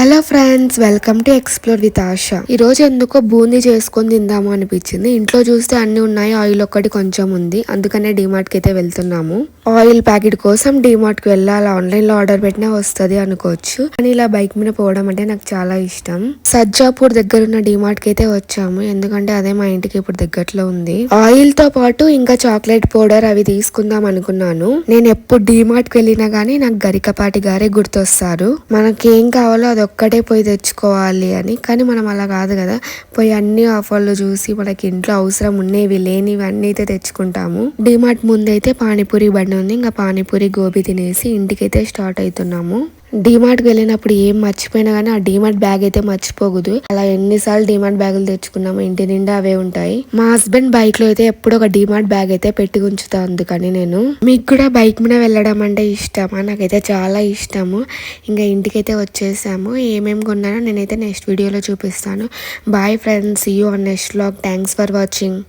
Hello friends, welcome to explore with Asha. ఈ రోజు ఎందుకో బూందీ చేసుకొని తిందాము అనిపించింది. ఇంట్లో చూస్తే అన్ని ఉన్నాయి, ఆయిల్ ఒక్కటి కొంచెం ఉంది. అందుకనే డిమార్ట్ కి అయితే వెళ్తున్నాము. ఆయిల్ ప్యాకెట్ కోసం డిమార్ట్ కి వెళ్ళాలి. ఆన్లైన్ లో ఆర్డర్ పెట్టినా వస్తుంది అనుకోవచ్చు, కానీ ఇలా బైక్ మీద పోవడం అంటే నాకు చాలా ఇష్టం. సజ్జాపూర్ దగ్గర ఉన్న డిమార్ట్ కి అయితే వచ్చాము, ఎందుకంటే అదే మా ఇంటికి ఇప్పుడు దగ్గరలో ఉంది. ఆయిల్ తో పాటు ఇంకా చాక్లెట్ పౌడర్ అవి తీసుకుందాం అనుకున్నాను. నేను ఎప్పుడు డిమార్ట్ కి వెళ్ళినా గానీ నాకు గరికపాటి గారే గుర్తొస్తారు. మనకేం కావాలో అది ఒక్కటే పోయి తెచ్చుకోవాలి అని. కానీ మనం అలా కాదు కదా, పోయి అన్ని ఆఫర్లు చూసి మనకి ఇంట్లో అవసరం ఉన్నవి లేనివి అన్ని అయితే తెచ్చుకుంటాము. డిమార్ట్ ముందైతే పానీపూరి బండి ఉంది. ఇంకా పానీపూరి గోబీ తినేసి ఇంటికైతే స్టార్ట్ అవుతున్నాము. డిమార్ట్కి వెళ్ళినప్పుడు ఏం మర్చిపోయినా కానీ ఆ డిమార్ట్ బ్యాగ్ అయితే మర్చిపోకూడదు. అలా ఎన్నిసార్లు డిమార్ట్ బ్యాగులు తెచ్చుకున్నాము, ఇంటి నిండా అవే ఉంటాయి. మా హస్బెండ్ బైక్ లో అయితే ఎప్పుడు ఒక డిమార్ట్ బ్యాగ్ అయితే పెట్టి ఉంచుతా. అందుకని నేను మీకు కూడా బైక్ మీద వెళ్ళడం అంటే ఇష్టమా? నాకైతే చాలా ఇష్టము. ఇంకా ఇంటికైతే వచ్చేసాము. ఏమేమి కొన్నానో నేనైతే నెక్స్ట్ వీడియోలో చూపిస్తాను. Bye friends, see you on next vlog. Thanks for watching.